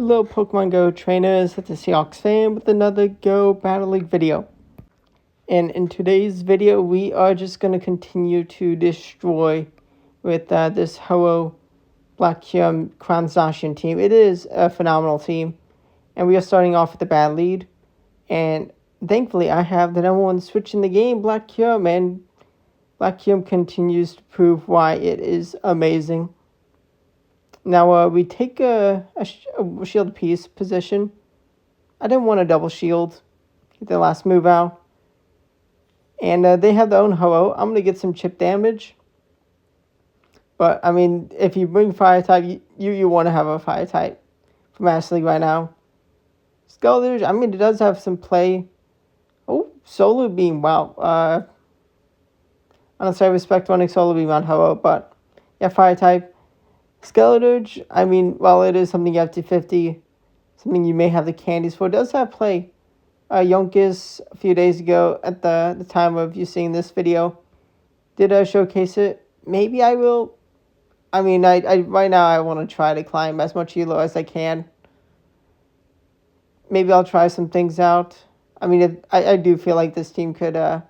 Hello Pokemon Go trainers, it's the Seahawks fan with another Go Battle League video. And in today's video, we are just going to continue to destroy with this Ho-oh Black Kyurem Crown Zacian team. It is a phenomenal team. And we are starting off with the bad lead. And thankfully, I have the number one switch in the game, Black Kyurem. And Black Kyurem continues to prove why it is amazing. Now, we take a shield piece position. I didn't want a double shield. Get the last move out. And they have their own Ho-oh. I'm going to get some chip damage. But, I mean, if you bring Fire type, you want to have a Fire type for Master League right now. Skeletors, I mean, it does have some play. Oh, Solar Beam, wow. I don't say I respect running Solar Beam on Ho-oh, but yeah, Fire type. Skeletor, I mean, while it is something you have to 50, something you may have the candies for, it does have play. Yonkis, a few days ago, at the time of you seeing this video, did showcase it. Maybe I will. I mean, I right now I want to try to climb as much elo as I can. Maybe I'll try some things out. I mean, I do feel like this team could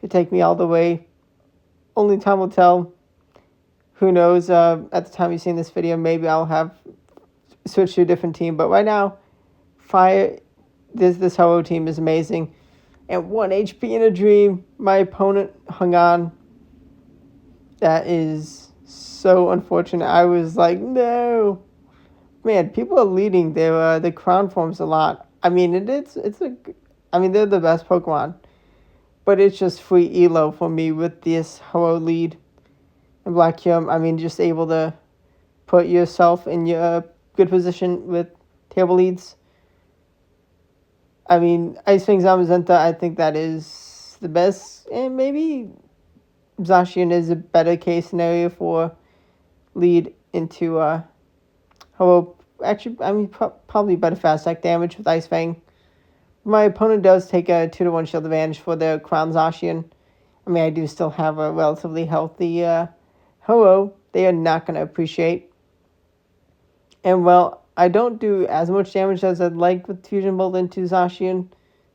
take me all the way. Only time will tell. Who knows, at the time you've seen this video, maybe I'll have switched to a different team. But right now, this Ho-oh team is amazing. And 1 HP in a dream, my opponent hung on. That is so unfortunate. I was like, no. Man, people are leading their crown forms a lot. I mean, they're the best Pokemon. But it's just free elo for me with this Ho-oh lead. And Black Kyurem, I mean, just able to put yourself in your good position with table leads. I mean, Ice Fang Zamazenta, I think that is the best. And maybe Zacian is a better case scenario for lead into Ho-oh. Actually, I mean, probably better fast attack damage with Ice Fang. My opponent does take a 2-1 shield advantage for their Crown Zacian. I mean, I do still have a relatively healthy Ho-oh. They are not going to appreciate. And, well, I don't do as much damage as I'd like with Fusion Bolt into Zacian.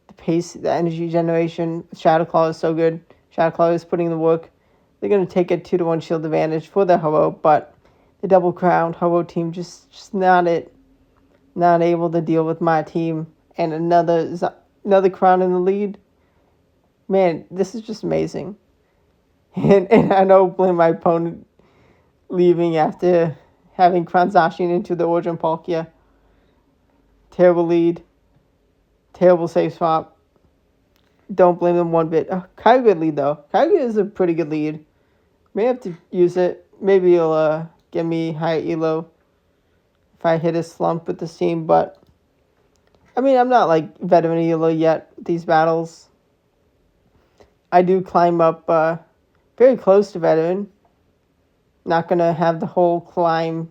The pace, the energy generation, Shadow Claw is so good. Shadow Claw is putting in the work. They're going to take a 2-1 shield advantage for the Ho-oh, but the double crowned Ho-oh team just not it. Not able to deal with my team. And another crown in the lead. Man, this is just amazing. And I don't blame my opponent leaving after having Crown Zacian into the Origin Palkia. Terrible lead. Terrible safe swap. Don't blame them one bit. Kyurem good lead, though. Kyurem is a pretty good lead. May have to use it. Maybe it'll get me high elo if I hit a slump with this team. But, I mean, I'm not, like, veteran elo yet with these battles. I do climb up very close to veteran. Not going to have the whole climb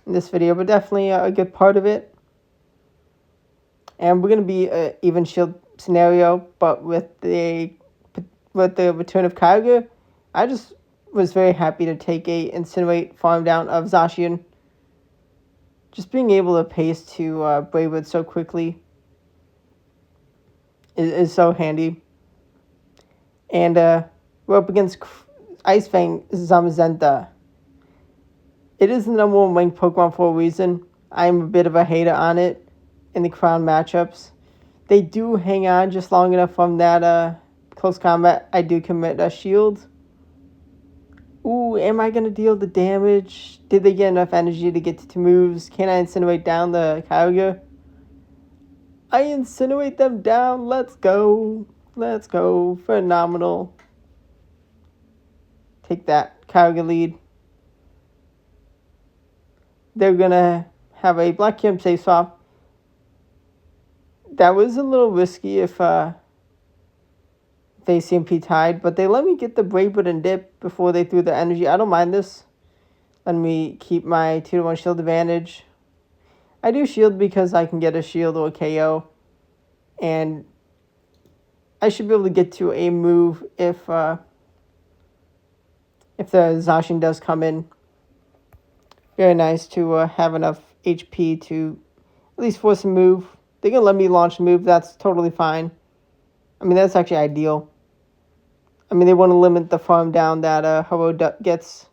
in this video, but definitely a good part of it. And we're going to be an even shield scenario, but with the return of Kyurem, I just was very happy to take a Incinerate farm down of Zacian. Just being able to pace to Brave Bird so quickly is so handy. And we're up against Ice Fang Zamazenta. It is the number one ranked Pokemon for a reason. I'm a bit of a hater on it in the crown matchups. They do hang on just long enough from that close combat. I do commit a shield. Ooh, am I going to deal the damage? Did they get enough energy to get to 2 moves? Can I incinerate down the Kyurem? I incinerate them down. Let's go. Let's go. Phenomenal. Take that. Kyurem lead. They're going to have a Black Kyurem safe swap. That was a little risky if they CMP tied, but they let me get the Brave Bird and dip before they threw the energy. I don't mind this. Let me keep my 2-1 shield advantage. I do shield because I can get a shield or a KO. And I should be able to get to a move if the does come in. Very nice to have enough HP to at least force a move. They're going to let me launch a move. That's totally fine. I mean, that's actually ideal. I mean, they want to limit the farm down that Ho-Oh gets.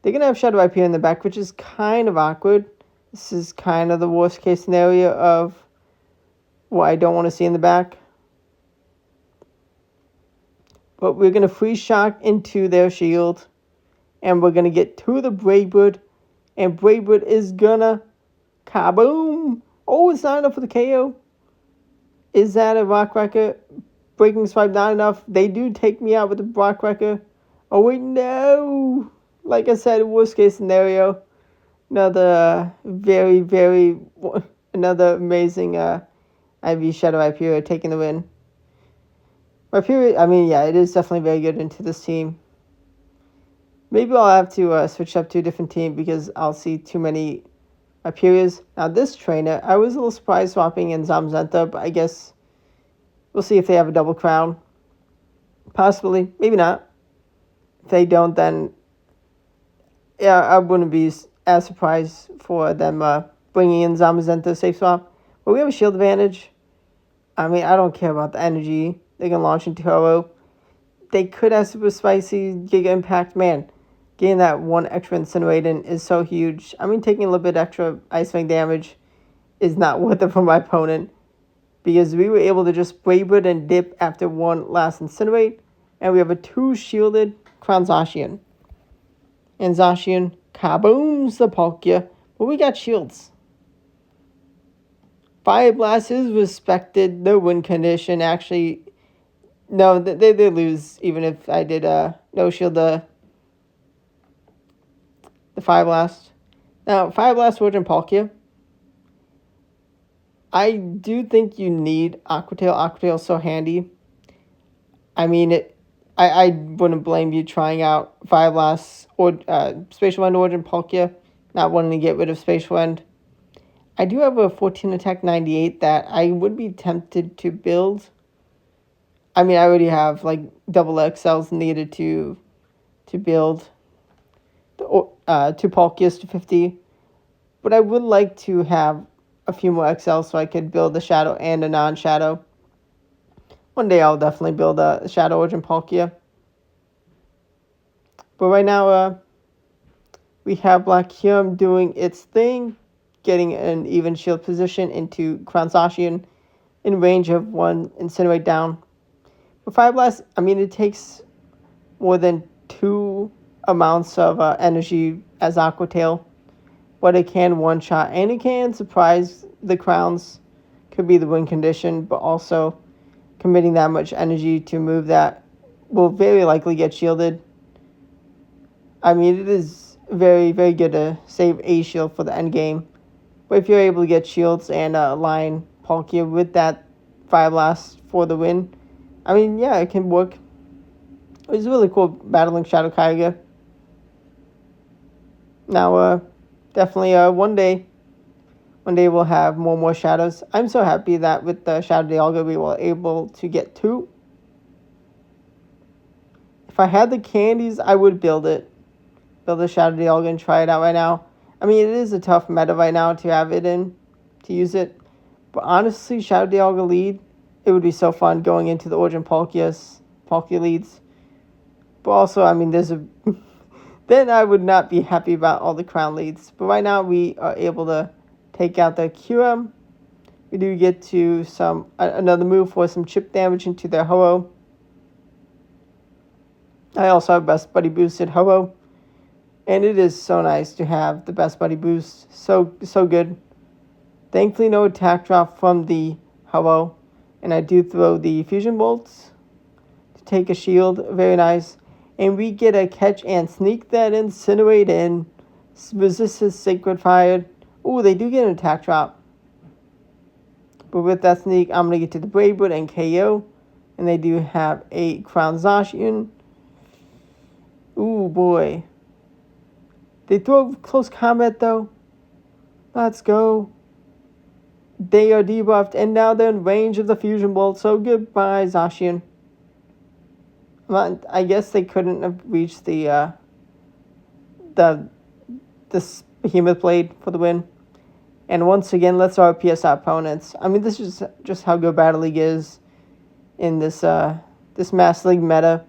They're going to have Shadow IP in the back, which is kind of awkward. This is kind of the worst case scenario of what I don't want to see in the back. But we're going to Freeze Shock into their shield. And we're going to get to the Brave Bird. And Brave Bird is going to kaboom. Oh, it's not enough for the KO. Is that a Rock Wrecker? Breaking Swipe not enough. They do take me out with the Rock Wrecker. Oh, wait, no. Like I said, worst case scenario. Another another amazing IV Shadow Hyperior taking the win. Hyperior, I mean, yeah, it is definitely very good into this team. Maybe I'll have to switch up to a different team because I'll see too many Hyperiors. Now, this trainer, I was a little surprised swapping in Zamazenta, but I guess we'll see if they have a double crown. Possibly, maybe not. If they don't, then yeah, I wouldn't be as surprised for them bringing in Zamazenta safe swap. But we have a shield advantage. I mean, I don't care about the energy. They can launch into Ho-Oh. They could have Super Spicy, Giga Impact. Man, getting that one extra Incinerating is so huge. I mean, taking a little bit extra Ice Fang damage is not worth it for my opponent. Because we were able to just Brave Bird and dip after one last Incinerate. And we have a 2-shielded Crown Zacian. And Zacian kabooms the Palkia. But we got shields. Fire Blast is respected. No win condition. Actually, no, they lose even if I did no shield the Fire Blast. Now, Fire Blast Origin Palkia. I do think you need Aquatail. Aquatail is so handy. I mean, I wouldn't blame you trying out Fire Blast or Spatial Wind Origin Palkia, not wanting to get rid of Spatial Wind. I do have a 14 attack 98 that I would be tempted to build. I mean, I already have like double XLs needed to build two Palkias to 50. But I would like to have a few more XLs so I could build a Shadow and a non-Shadow. One day I'll definitely build a Shadow Origin Palkia. But right now, we have Black Kyurem doing its thing, getting an even shield position into Crown Zacian in range of one Incinerate down. But Fire Blast, I mean, it takes more than 2 amounts of energy as Aqua Tail, but it can one-shot, and it can surprise the Crowns. Could be the win condition, but also committing that much energy to move that will very likely get shielded. I mean, it is very, very good to save a shield for the end game. But if you're able to get shields and align Palkia with that Fire Blast for the win, I mean, yeah, it can work. It's really cool battling Shadow Kyogre. Now, definitely one day we'll have more shadows. I'm so happy that with the Shadow Dialga we were able to get 2. If I had the candies, I would build it. Build a Shadow Dialga and try it out right now. I mean, it is a tough meta right now to have it in, to use it. But honestly, Shadow Dialga lead, it would be so fun going into the Origin Palkia leads. But also, I mean, there's a... then I would not be happy about all the crown leads. But right now, we are able to take out the Kyurem. We do get to another move for some chip damage into their Ho-Oh. I also have Best Buddy boosted Ho-Oh. And it is so nice to have the Best Buddy boost. So good. Thankfully, no attack drop from the Ho-Oh. And I do throw the Fusion Bolts to take a shield. Very nice. And we get a catch and sneak that Incinerate in. Resistance Sacred Fire. Ooh, they do get an attack drop. But with that sneak, I'm going to get to the Brave Bird and KO. And they do have a Crown Zacian. Ooh, boy. They throw close combat, though. Let's go. They are debuffed, and now they're in range of the Fusion Bolt. So goodbye, Zacian. I guess they couldn't have reached the Behemoth Blade for the win. And once again, let's RPS our opponents. I mean, this is just how good Battle League is in this this Master League meta.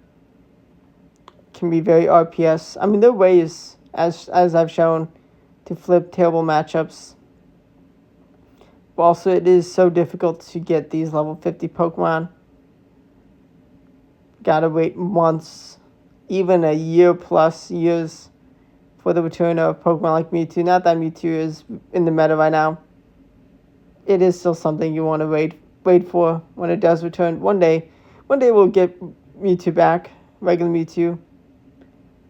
Can be very RPS. I mean, there are ways, as I've shown, to flip terrible matchups. But also, it is so difficult to get these level 50 Pokemon. Gotta wait months, even a year plus years, for the return of Pokemon like Mewtwo. Not that Mewtwo is in the meta right now. It is still something you want to wait for when it does return. One day we'll get Mewtwo back, regular Mewtwo.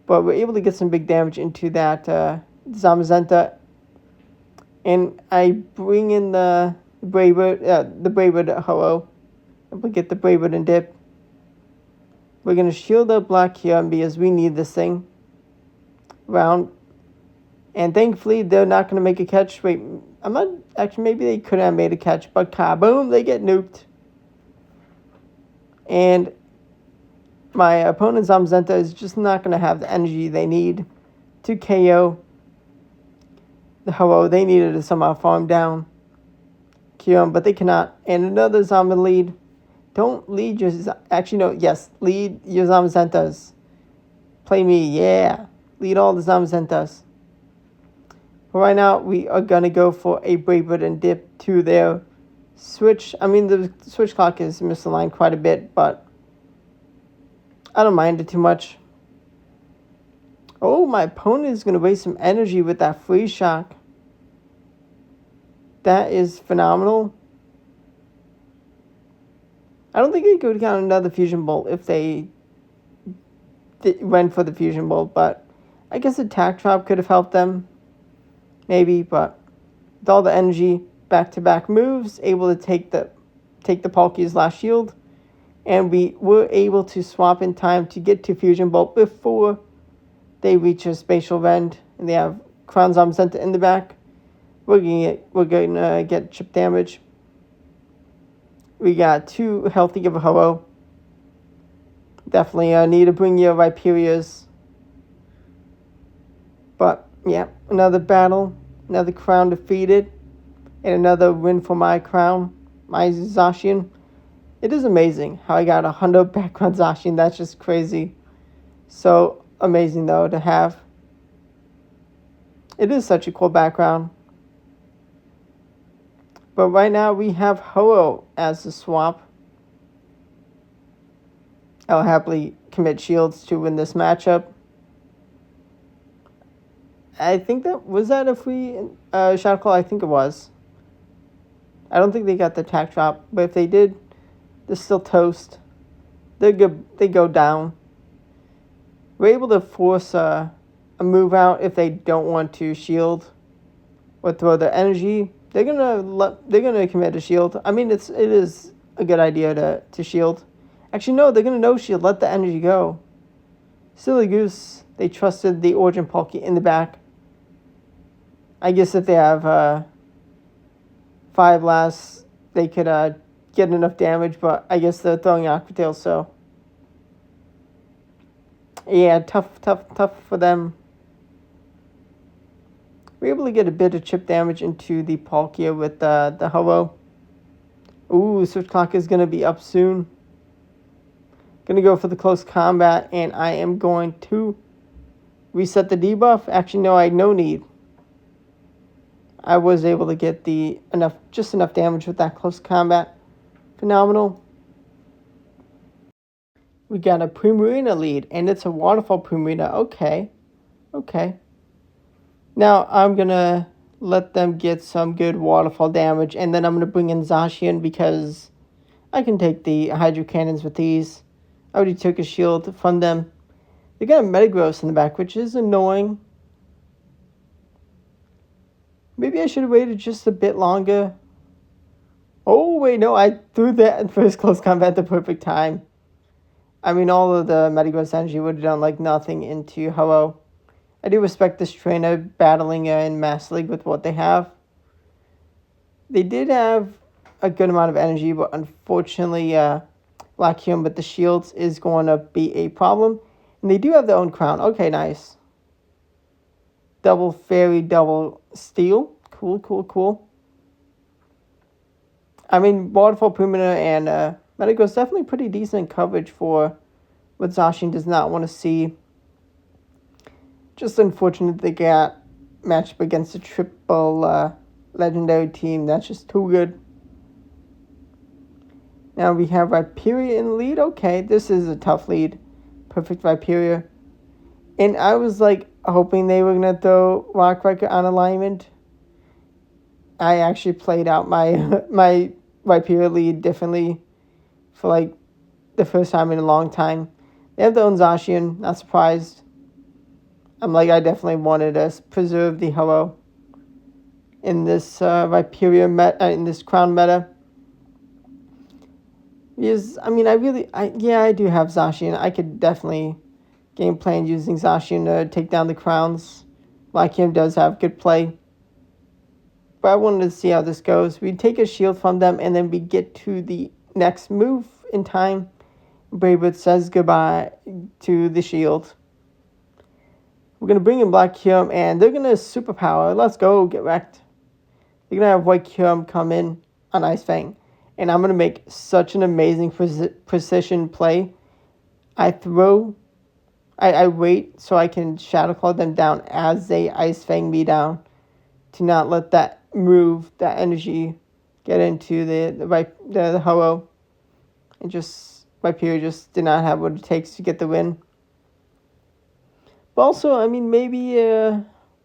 But we're able to get some big damage into that Zamazenta. And I bring in the Braybird Ho-oh. And we get the Braybird and dip. We're going to shield up Black Kyurem because we need this thing around. And thankfully, they're not going to make a catch. Wait, I'm not... Actually, maybe they could have made a catch. But kaboom, they get nuked. And my opponent's Zamazenta is just not going to have the energy they need to KO the Ho-oh. They needed to somehow farm down Kyurem, but they cannot. And another Zama lead. Don't lead your... Actually, no. Yes, lead your Zamazentas. Play me, yeah. Lead all the Zamazentas. But right now, we are going to go for a Braybird and dip to their switch. I mean, the switch clock is misaligned quite a bit, but I don't mind it too much. Oh, my opponent is going to waste some energy with that Freeze Shock. That is phenomenal. I don't think they could count another Fusion Bolt if they went for the Fusion Bolt, but I guess Attack Drop could have helped them. Maybe, but with all the energy, back-to-back moves, able to take the Palkia's last shield, and we were able to swap in time to get to Fusion Bolt before they reach a Spatial Rend, and they have Crown Zamazenta in the back. We're gonna get chip damage. We got too healthy of a Ho-oh. Definitely need to bring your Rhyperias. But yeah, another battle, another crown defeated, and another win for my crown, my Zacian. It is amazing how I got 100 background Zacian. That's just crazy. So amazing though to have. It is such a cool background. But right now we have Ho-oh as the swap. I'll happily commit shields to win this matchup. I think was that a free shot call? I think it was. I don't think they got the attack drop, but if they did, they're still toast. They go down. We're able to force a move out if they don't want to shield or throw their energy. They're gonna commit a shield. I mean, it is a good idea to shield. Actually, no, they're gonna no shield. Let the energy go. Silly goose. They trusted the Origin Palkia in the back. I guess if they have 5 lasts, they could get enough damage, but I guess they're throwing Aqua Tail, so yeah, tough for them. We're able to get a bit of chip damage into the Palkia with the Ho-oh. Ooh, switch clock is going to be up soon. Going to go for the close combat, and I am going to reset the debuff. Actually, no, I had no need. I was able to get just enough damage with that close combat. Phenomenal. We got a Primarina lead, and it's a Waterfall Primarina. Okay. Now, I'm going to let them get some good waterfall damage, and then I'm going to bring in Zacian because I can take the Hydro Cannons with these. I already took a shield from them. They got a Metagross in the back, which is annoying. Maybe I should have waited just a bit longer. Oh, wait, no, I threw that in first close combat at the perfect time. I mean, all of the Metagross energy would have done like nothing into Ho-oh. I do respect this trainer battling in Master League with what they have. They did have a good amount of energy, but unfortunately, Black Kyurem with the shields is going to be a problem. And they do have their own crown. Okay, nice. Double fairy, double steel. Cool, cool, cool. I mean, Waterfall Pumina and Medico's definitely pretty decent coverage for what Zacian does not want to see. Just unfortunate they got matched up against a triple legendary team. That's just too good. Now we have Viperia in the lead. Okay, this is a tough lead. Perfect Viperia. And I was like hoping they were going to throw Rockbreaker on alignment. I actually played out my my Viperia lead differently for like the first time in a long time. They have their own Zacian, not surprised. I definitely wanted to preserve the Ho-Oh in this Viperia meta, in this Crown meta. Because, I mean, I do have Zacian. I could definitely game plan using Zacian to take down the Crowns. Kyurem does have good play. But I wanted to see how this goes. We take a shield from them, and then we get to the next move in time. Braybird says goodbye to the shield. We're going to bring in Black Kyurem, and they're going to superpower. Let's go, get wrecked. They're going to have White Kyurem come in on Ice Fang. And I'm going to make such an amazing precision play. I wait so I can Shadow Claw them down as they Ice Fang me down. To not let that move, that energy, get into the Ho-Oh. And just, Viperia just did not have what it takes to get the win. But also, I mean, maybe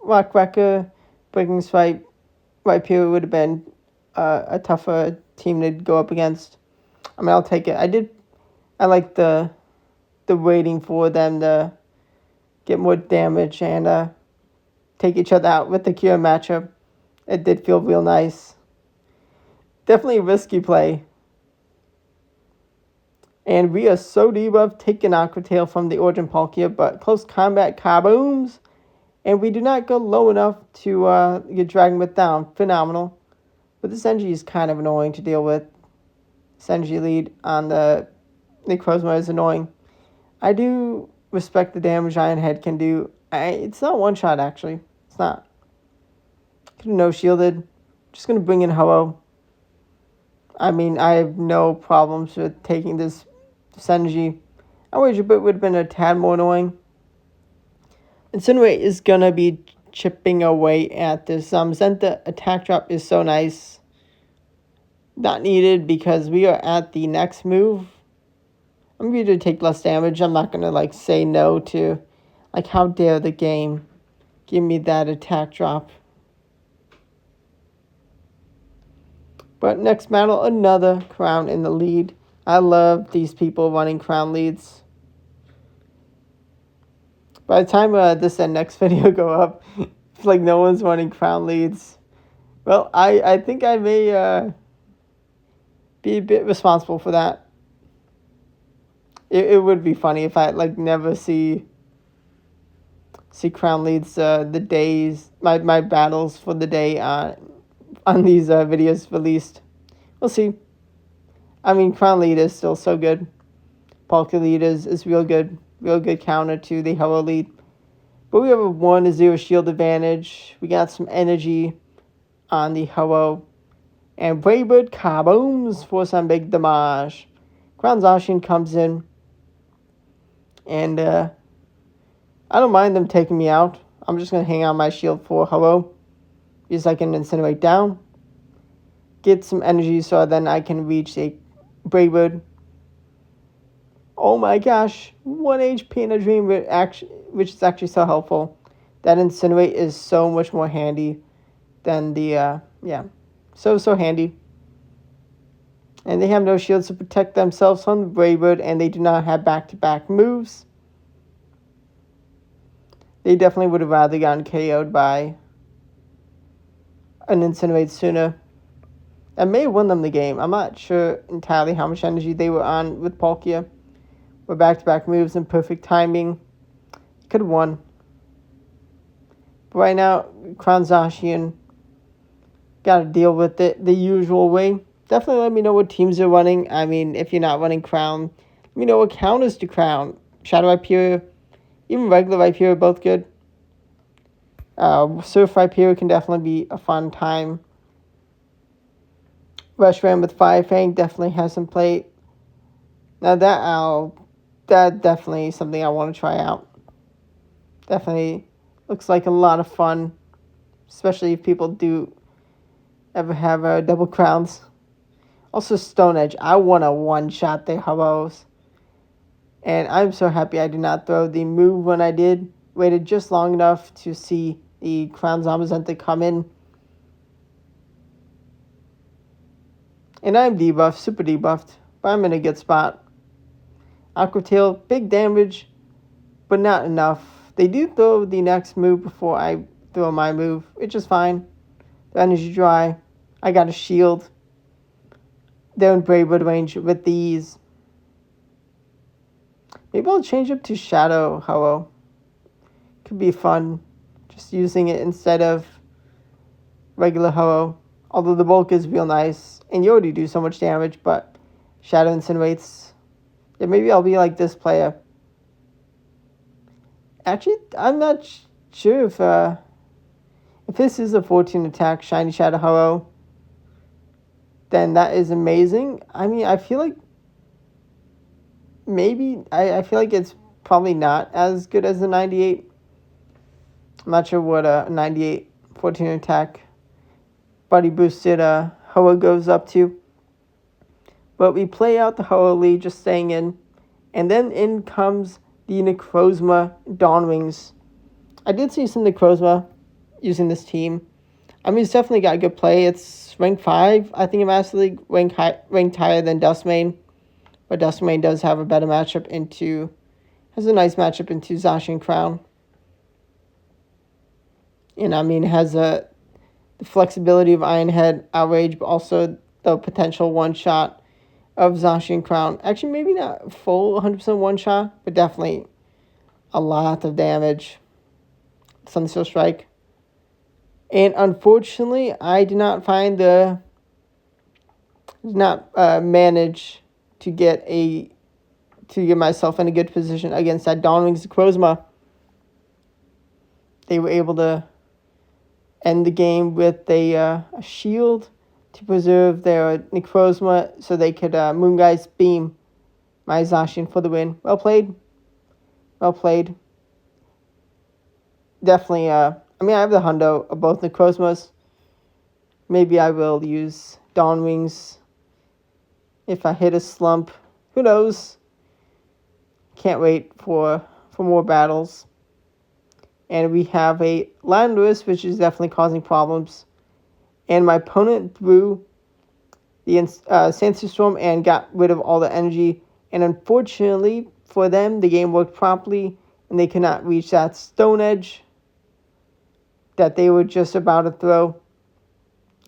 Rockbreaker breaking Swipe Viperia would have been a tougher team to go up against. I mean, I'll take it. I like the waiting for them to get more damage and take each other out with the Kyurem matchup. It did feel real nice. Definitely a risky play. And we are so debuffed, taking Aqua Tail from the Origin Palkia, but close combat kabooms. And we do not go low enough to get Dragon Breath down. Phenomenal. But this energy is kind of annoying to deal with. This energy lead on the Necrozma is annoying. I do respect the damage Iron Head can do. It's not one shot, actually. It's not. Could have no shielded. Just going to bring in Ho-Oh. I mean, I have no problems with taking this energy. I wish it would have been a tad more annoying. Incinerate is going to be chipping away at this. Zenta attack drop is so nice. Not needed because we are at the next move. I'm going to take less damage. I'm not going to say no to how dare the game give me that attack drop. But next battle, another Crown in the lead. I love these people running Crown leads. By the time this and next video go up, it's like no one's running Crown leads. Well, I think I may be a bit responsible for that. It would be funny if I never see Crown leads the days, my battles for the day on these videos released. We'll see. I mean, Crown lead is still so good. Palkia lead is real good. Real good counter to the Ho-Oh lead. But we have a 1-0 shield advantage. We got some energy on the Ho-Oh. And Braybird kabooms for some big damage. Crown Zacian comes in. And I don't mind them taking me out. I'm just going to hang on my shield for Ho-Oh. Because I can incinerate down. Get some energy so then I can reach a Braybird. Oh my gosh. 1 HP in a dream, which is actually so helpful. That incinerate is so much more handy than the, So handy. And they have no shields to protect themselves from the Braybird, and they do not have back-to-back moves. They definitely would have rather gotten KO'd by an incinerate sooner. That may have won them the game. I'm not sure entirely how much energy they were on with Palkia. But back-to-back moves and perfect timing. Could have won. But right now, Crown Zacian got to deal with it the usual way. Definitely let me know what teams are running. I mean, if you're not running Crown, let me know what counters to Crown. Shadow Viperia, even regular Viperia, both good. Surf Rhyperior can definitely be a fun time. Reshiram with Fire Fang definitely has some play. Now that definitely is something I want to try out. Definitely looks like a lot of fun, especially if people do ever have double crowns. Also, Stone Edge. I want to one-shot the Ho-ohs. And I'm so happy I did not throw the move when I did. Waited just long enough to see the Crown Zamazenta come in. And I'm debuffed, super debuffed, but I'm in a good spot. Aqua Tail, big damage, but not enough. They do throw the next move before I throw my move, which is fine. The energy dry. I got a shield. They're in Bravewood range with these. Maybe I'll change up to Shadow Ho-oh. Could be fun. Just using it instead of regular Ho-oh. Although the bulk is real nice. And you already do so much damage, but Shadow incinerates. Yeah, maybe I'll be like this player. Actually, I'm not sure if this is a 14 attack Shiny Shadow Ho-oh, then that is amazing. I mean, I feel like maybe, I feel like it's probably not as good as the 98. I'm not sure what a 98 14 attack body boosted Ho-oh goes up to. But we play out the Ho-oh lead, just staying in. And then in comes the Necrozma Dawnwings. I did see some Necrozma using this team. I mean, it's definitely got good play. It's rank 5, I think, in Master League. Ranked higher than Dustmane. But Dustmane does have a better matchup has a nice matchup into Zacian Crown. And I mean, it has the flexibility of Iron Head, Outrage, but also the potential one-shot of Zacian Crown. Actually, maybe not full 100% one-shot, but definitely a lot of damage. Sunstone Strike. And unfortunately, I did not manage to get myself in a good position against that Dawnwings Necrozma. They were able to end the game with a shield to preserve their Necrozma so they could Moongeist Beam my Zacian for the win. Well played. Well played. Definitely, I have the hundo of both Necrozmas. Maybe I will use Dawnwings if I hit a slump. Who knows? Can't wait for more battles. And we have a Landorus, which is definitely causing problems. And my opponent threw the Sandstorm and got rid of all the energy. And unfortunately for them, the game worked properly, and they could not reach that Stone Edge that they were just about to throw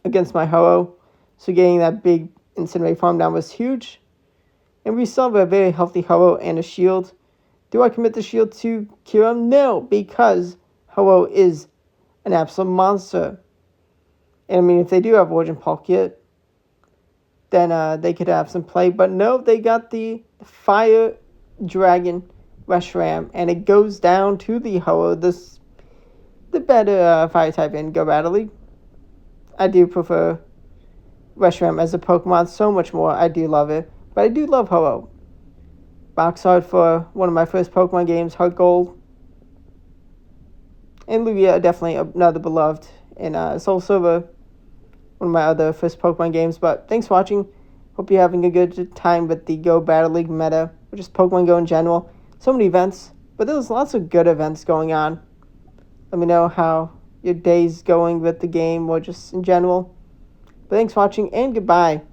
against my Ho-oh. So getting that big Incinerate farm down was huge. And we still have a very healthy Ho-oh and a shield. Do I commit the shield to Kyurem? No, because Ho-oh is an absolute monster. And I mean, if they do have Origin Palkia, then they could have some play. But no, they got the Fire Dragon Reshiram, and it goes down to the Ho-oh, the better fire type in Go Battle League. I do prefer Reshiram as a Pokemon so much more. I do love it. But I do love Ho-oh. Box art for one of my first Pokemon games, Heart Gold. And Lugia, definitely another beloved. And Soul Silver, one of my other first Pokemon games. But thanks for watching. Hope you're having a good time with the Go Battle League meta, or just Pokemon Go in general. So many events, but there's lots of good events going on. Let me know how your day's going with the game, or just in general. But thanks for watching, and goodbye.